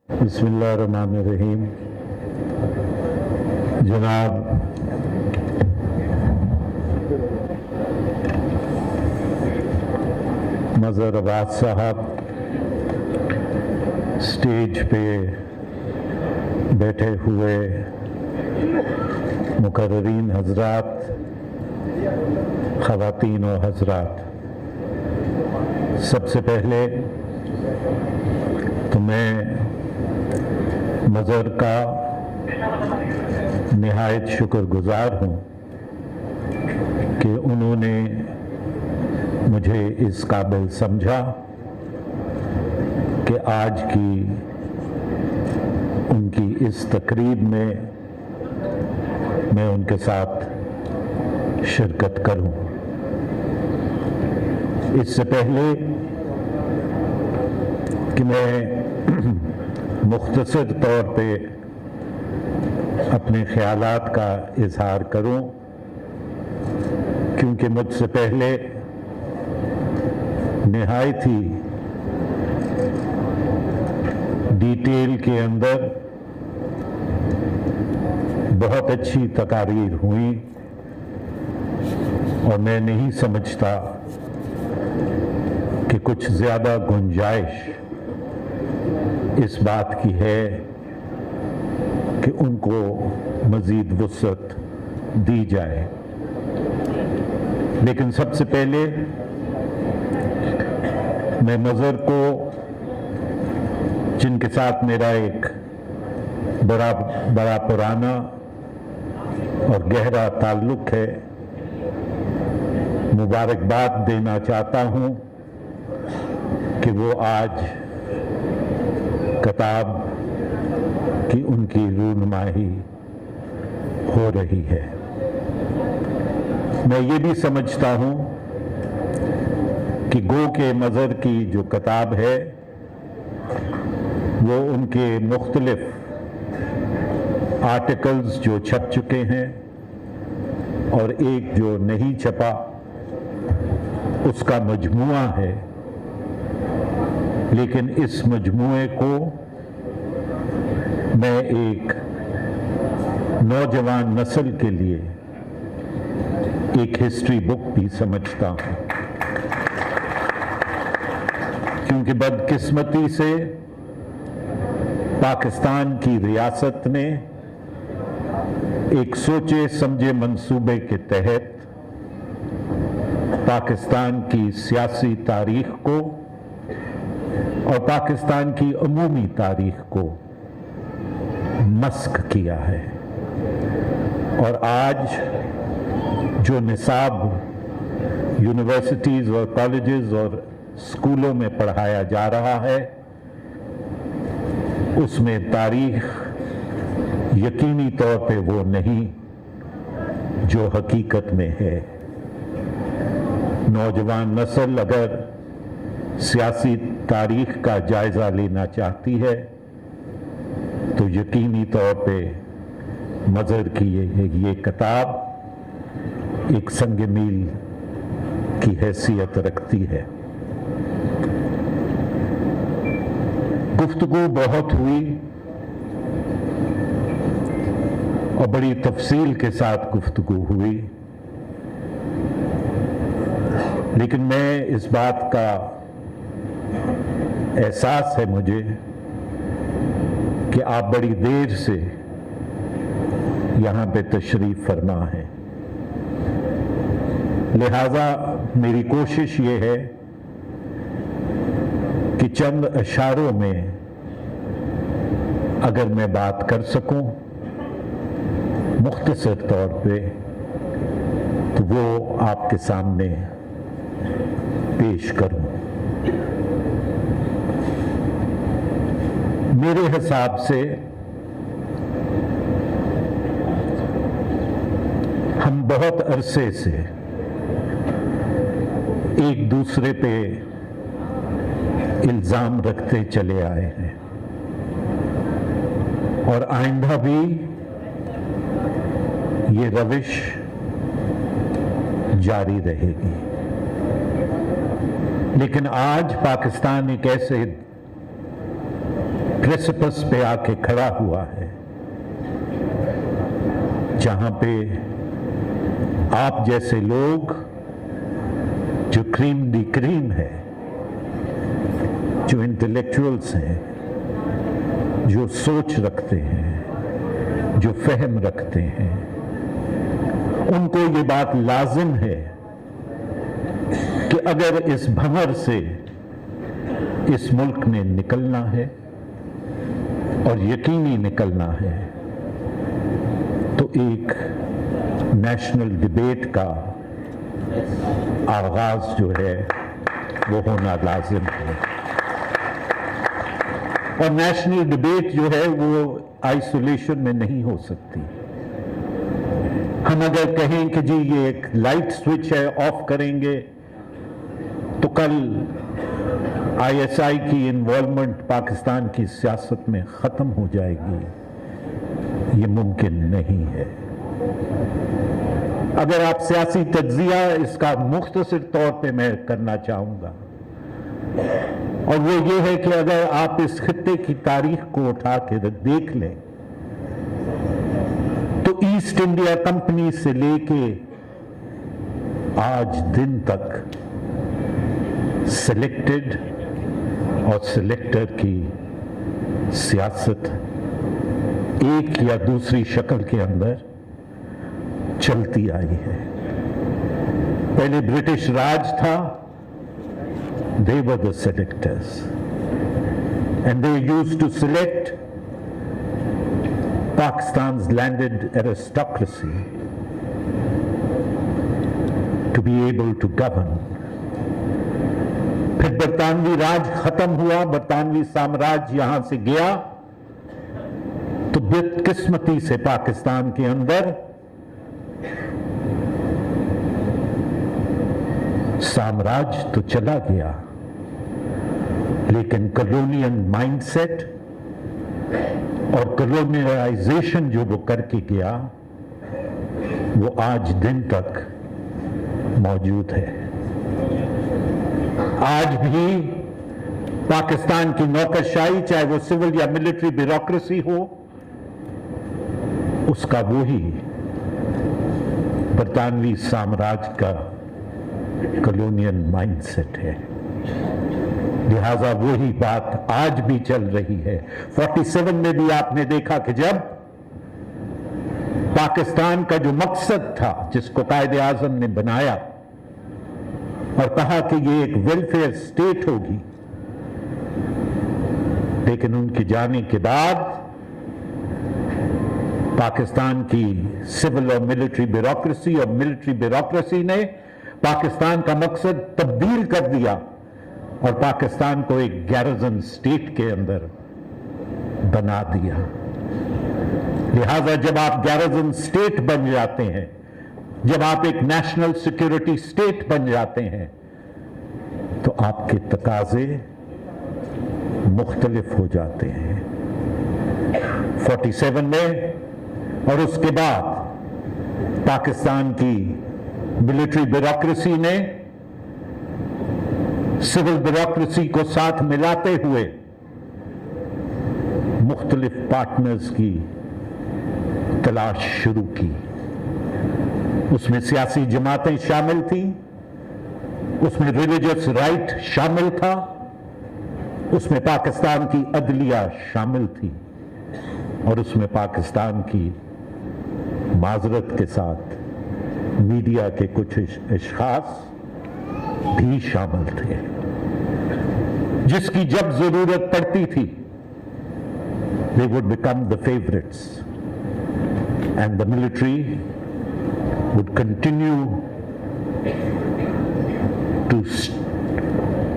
बिस्मिल्लाहिर्रहमानिर्रहीम। जनाब मज़हर अब्बास साहब, स्टेज पे बैठे हुए मुकर्ररीन हज़रात, ख़वातीन और हज़रात, सबसे पहले तो मैं मज़हर का निहायत शुक्रगुज़ार हूँ कि उन्होंने मुझे इस काबिल समझा कि आज की उनकी इस तकरीब में मैं उनके साथ शिरकत करूँ। इससे पहले कि मैं मुख्तसर तौर पे अपने ख़यालात का इजहार करूं, क्योंकि मुझसे पहले निहायत ही डिटेल के अंदर बहुत अच्छी तकारीर हुई और मैं नहीं समझता कि कुछ ज़्यादा गुंजाइश इस बात की है कि उनको मज़ीद वुसअत दी जाए। लेकिन सबसे पहले मैं मज़हर को, जिनके साथ मेरा एक बड़ा पुराना और गहरा ताल्लुक़ है, मुबारकबाद देना चाहता हूँ कि वो आज किताब की उनकी रूनुमाही हो रही है। मैं ये भी समझता हूँ कि गो के मज़हर की जो किताब है वो उनके मुख्तलिफ आर्टिकल्स जो छप चुके हैं और एक जो नहीं छपा उसका मजमुआ है, लेकिन इस मजमुए को मैं एक नौजवान नस्ल के लिए एक हिस्ट्री बुक भी समझता हूँ, क्योंकि बदकिस्मती से पाकिस्तान की रियासत ने एक सोचे समझे मंसूबे के तहत पाकिस्तान की सियासी तारीख को और पाकिस्तान की अमूमी तारीख को मस्क किया है। और आज जो निसाब यूनिवर्सिटीज़ और कॉलेजेस और स्कूलों में पढ़ाया जा रहा है उसमें तारीख यकीनी तौर पे वो नहीं जो हकीकत में है। नौजवान नस्ल अगर सियासी तारीख का जायज़ा लेना चाहती है तो यकीनी तौर पे मज़हर की ये किताब एक संग मील की हैसियत रखती है। गुफ्तगू बहुत हुई और बड़ी तफसील के साथ गुफ्तगू हुई, लेकिन मैं इस बात का एहसास है मुझे कि आप बड़ी देर से यहाँ पे तशरीफ़ फरमा है, लिहाजा मेरी कोशिश ये है कि चंद इशारों में अगर मैं बात कर सकूं मुख्तसर तौर पे तो वो आपके सामने पेश करूं। मेरे हिसाब से हम बहुत अरसे से एक दूसरे पे इल्ज़ाम रखते चले आए हैं और आइंदा भी ये रविश जारी रहेगी। लेकिन आज पाकिस्तान एक ऐसे प्रेसिपस पे आके खड़ा हुआ है, जहां पे आप जैसे लोग जो क्रीम दी क्रीम है, जो इंटेलेक्चुअल्स हैं, जो सोच रखते हैं, जो फहम रखते हैं, उनको ये बात लाजिम है कि अगर इस भंवर से इस मुल्क में निकलना है और यकीनी निकलना है तो एक नेशनल डिबेट का आगाज जो है वो होना लाजिम है। और नेशनल डिबेट जो है वो आइसोलेशन में नहीं हो सकती। हम अगर कहें कि जी ये एक लाइट स्विच है, ऑफ करेंगे तो कल आईएसआई की इन्वॉल्वमेंट पाकिस्तान की सियासत में खत्म हो जाएगी, ये मुमकिन नहीं है। अगर आप सियासी तज्जिया इसका मुख्तसर तौर पे मैं करना चाहूंगा, और वो ये है कि अगर आप इस खित्ते की तारीख को उठा के देख लें तो ईस्ट इंडिया कंपनी से लेके आज दिन तक सलेक्टेड और सलेक्टर की सियासत एक या दूसरी शक्ल के अंदर चलती आई है। पहले ब्रिटिश राज था, they were the selectors and they used to select Pakistan's landed aristocracy to be able to govern. फिर बरतानवी राज खत्म हुआ, बरतानवी साम्राज्य यहां से गया तो बदकिस्मती से पाकिस्तान के अंदर साम्राज्य तो चला गया, लेकिन कॉलोनियल माइंडसेट और कॉलोनियलाइजेशन जो वो करके गया वो आज दिन तक मौजूद है। आज भी पाकिस्तान की नौकरशाही, चाहे वो सिविल या मिलिट्री ब्यूरोक्रेसी हो, उसका वही बरतानवी साम्राज्य का कॉलोनियल माइंडसेट है। लिहाजा वही बात आज भी चल रही है। 47 में भी आपने देखा कि जब पाकिस्तान का जो मकसद था, जिसको कायदे आजम ने बनाया और कहा कि ये एक वेलफेयर स्टेट होगी, लेकिन उनके जाने के बाद पाकिस्तान की सिविल और मिलिट्री ब्यूरोक्रेसी और मिलिट्री ब्यूरोक्रेसी ने पाकिस्तान का मकसद तब्दील कर दिया और पाकिस्तान को एक गैरिजन स्टेट के अंदर बना दिया। लिहाजा जब आप गैरिजन स्टेट बन जाते हैं, जब आप एक नेशनल सिक्योरिटी स्टेट बन जाते हैं, तो आपके तकाजे मुख्तलिफ हो जाते हैं। 47 में और उसके बाद पाकिस्तान की मिलिट्री ब्यूरोक्रेसी ने सिविल ब्यूरोक्रेसी को साथ मिलाते हुए मुख्तलिफ पार्टनर्स की तलाश शुरू की। उसमें सियासी जमातें शामिल थी, उसमें रिलीजियस राइट शामिल था, उसमें पाकिस्तान की अदलिया शामिल थी और उसमें पाकिस्तान की माजरत के साथ मीडिया के कुछ इश्खास भी शामिल थे, जिसकी जब जरूरत पड़ती थी they would become the favorites and the military would continue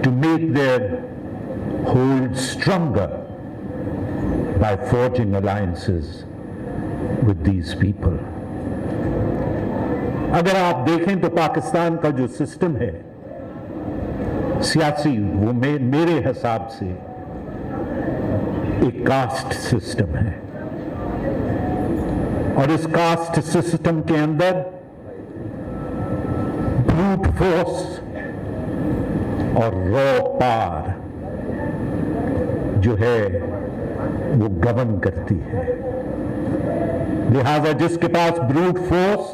to make their hold stronger by forging alliances with these people. अगर आप देखें तो पाकिस्तान का जो सिस्टम है सियासी, वो मेरे हिसाब से एक कास्ट सिस्टम है और इस कास्ट सिस्टम के अंदर ब्रूट फोर्स और रॉ पावर जो है वो गवर्न करती है। लिहाजा जिसके पास ब्रूट फोर्स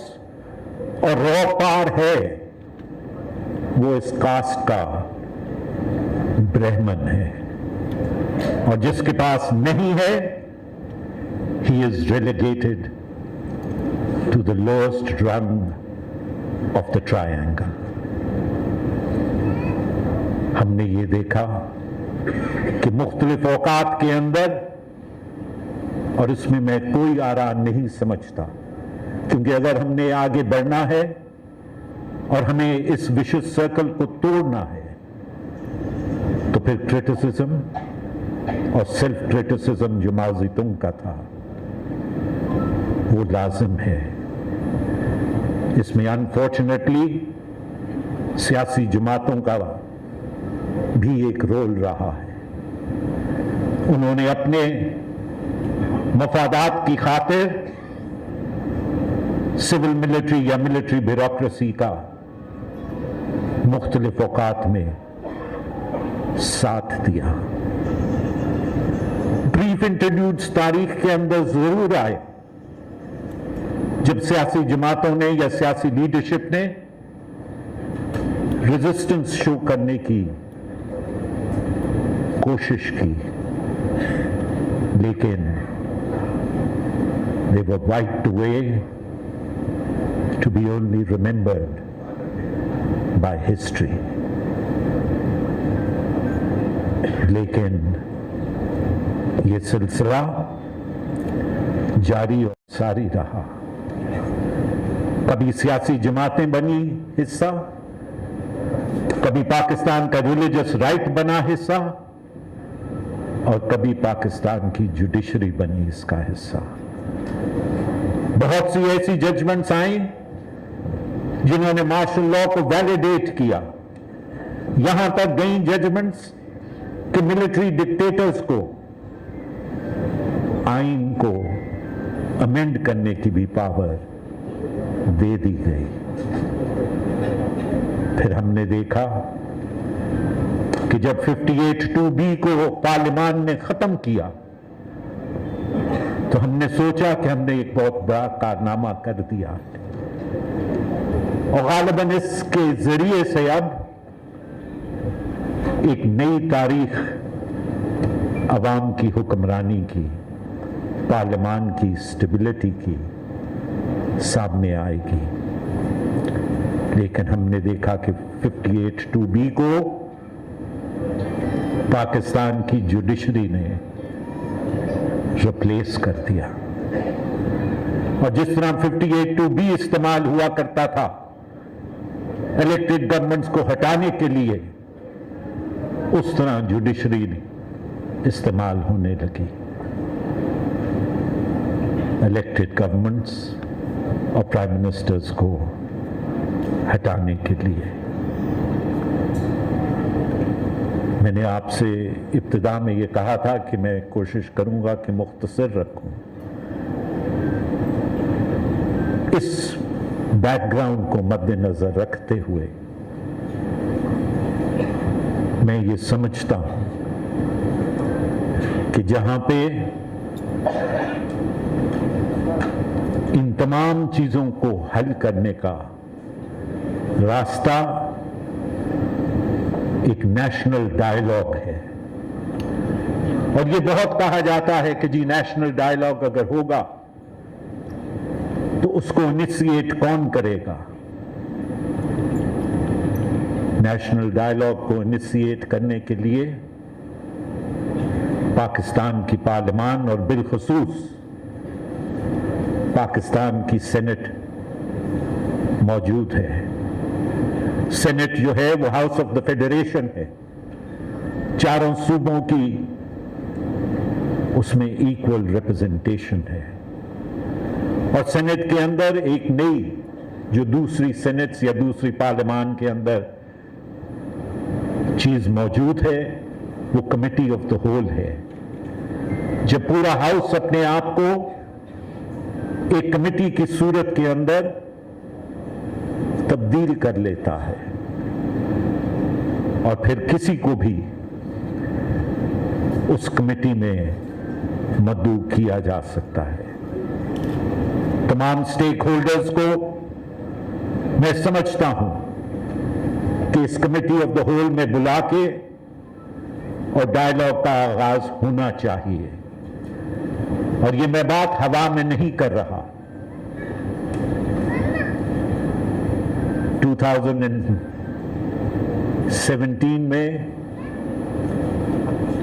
और रॉ पावर है वो इस कास्ट का ब्राह्मण है, और जिसके पास नहीं है he is relegated to the lowest rung of the triangle. हमने ये देखा कि मुख्तलिफ औकात के अंदर, और इसमें मैं कोई आरा नहीं समझता, क्योंकि अगर हमने आगे बढ़ना है और हमें इस विशिष्ट सर्कल को तोड़ना है तो फिर क्रिटिसिज्म और सेल्फ क्रिटिसिज्म जो माओ ज़ेडुंग का था वो लाजिम है। इसमें अनफॉर्चुनेटली सियासी जमातों का भी एक रोल रहा है। उन्होंने अपने मफादात की खातिर सिविल मिलिट्री या मिलिट्री ब्यूरोक्रेसी का मुख्तलिफ औकात में साथ दिया। ब्रीफ इंटरव्यूज तारीख के अंदर जरूर आए जब सियासी जमातों ने या सियासी लीडरशिप ने रेजिस्टेंस शो करने की कोशिश की, लेकिन they were wiped away to be only remembered by history. लेकिन ये सिलसिला जारी और सारी रहा। कभी सियासी जमातें बनी हिस्सा, कभी पाकिस्तान का रिलीजियस राइट बना हिस्सा, और कभी पाकिस्तान की जुडिशरी बनी इसका हिस्सा। बहुत सी ऐसी जजमेंट्स आई जिन्होंने मार्शल लॉ को वैलिडेट किया। यहां तक गई जजमेंट्स कि मिलिट्री डिक्टेटर्स को आइन को अमेंड करने की भी पावर दे दी गई। फिर हमने देखा कि जब 58(2)B को पार्लियामान ने खत्म किया तो हमने सोचा कि हमने एक बहुत बड़ा कारनामा कर दिया, और गालिबन इसके जरिए से अब एक नई तारीख अवाम की हुक्मरानी की, पार्लियामान की स्टेबिलिटी की सामने आएगी। लेकिन हमने देखा कि 58(2)B को पाकिस्तान की जुडिशरी ने रिप्लेस कर दिया, और जिस तरह 58(2)B इस्तेमाल हुआ करता था इलेक्टेड गवर्नमेंट्स को हटाने के लिए, उस तरह जुडिशरी इस्तेमाल होने लगी इलेक्टेड गवर्नमेंट्स और प्राइम मिनिस्टर्स को हटाने के लिए। मैंने आपसे इब्तिदा में ये कहा था कि मैं कोशिश करूंगा कि मुख्तसर रखूं। इस बैकग्राउंड को मद्देनजर रखते हुए मैं ये समझता हूं कि जहां पे इन तमाम चीजों को हल करने का रास्ता एक नेशनल डायलॉग है, और ये बहुत कहा जाता है कि जी नेशनल डायलॉग अगर होगा तो उसको इनिशिएट कौन करेगा। नेशनल डायलॉग को इनिशिएट करने के लिए पाकिस्तान की पार्लियामान और बिलखुसूस पाकिस्तान की सेनेट मौजूद है। सेनेट जो है वो हाउस ऑफ द फेडरेशन है, चारों सूबों की उसमें इक्वल रिप्रेजेंटेशन है, और सेनेट के अंदर एक नई जो दूसरी सेनेट्स या दूसरी पार्लियामान के अंदर चीज मौजूद है वो कमेटी ऑफ द होल है। जब पूरा हाउस अपने आप को एक कमेटी की सूरत के अंदर तब्दील कर लेता है और फिर किसी को भी उस कमेटी में मद्दू किया जा सकता है। तमाम स्टेक होल्डर्स को मैं समझता हूं कि इस कमेटी ऑफ द होल में बुला के और डायलॉग का आगाज होना चाहिए। और ये मैं बात हवा में नहीं कर रहा। 2017 में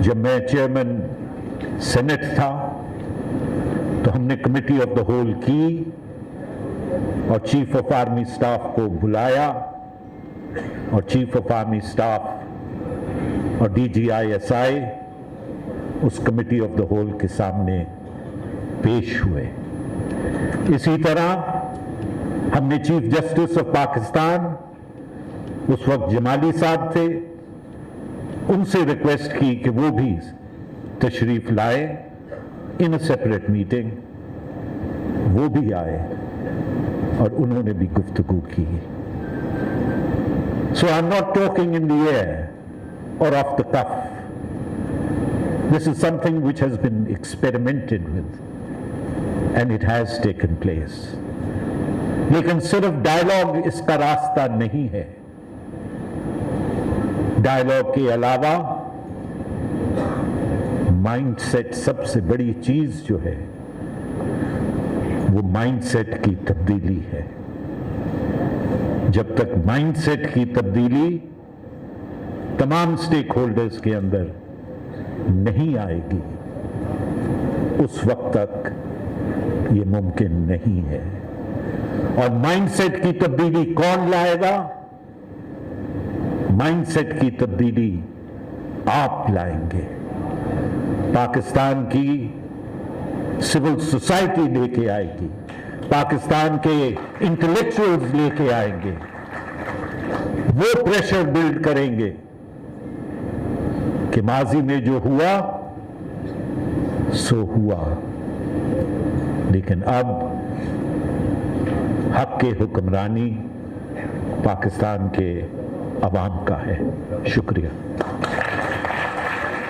जब मैं चेयरमैन सेनेट था तो हमने कमेटी ऑफ द होल की और चीफ ऑफ आर्मी स्टाफ को बुलाया और चीफ ऑफ आर्मी स्टाफ और DGISI उस कमेटी ऑफ द होल के सामने पेश हुए। इसी तरह हमने चीफ जस्टिस ऑफ पाकिस्तान, उस वक्त जमाली साहब थे, उनसे रिक्वेस्ट की कि वो भी तशरीफ लाए इन सेपरेट मीटिंग। वो भी आए और उन्होंने भी गुफ्तगू की। So I am not talking in the air or off the cuff. This is something which has been experimented with and it has taken place. लेकिन सिर्फ डायलॉग इसका रास्ता नहीं है। डायलॉग के अलावा माइंडसेट, सबसे बड़ी चीज जो है वो माइंडसेट की तब्दीली है। जब तक माइंडसेट की तब्दीली तमाम स्टेक होल्डर्स के अंदर नहीं आएगी, उस वक्त तक ये मुमकिन नहीं है। और माइंडसेट की तब्दीली कौन लाएगा? माइंडसेट की तब्दीली आप लाएंगे। पाकिस्तान की सिविल सोसाइटी लेके आएगी, पाकिस्तान के इंटेलेक्चुअल्स लेके आएंगे, वो प्रेशर बिल्ड करेंगे कि माजी में जो हुआ सो हुआ, लेकिन अब हक के हुक्मरानी पाकिस्तान के अवाम का है। शुक्रिया।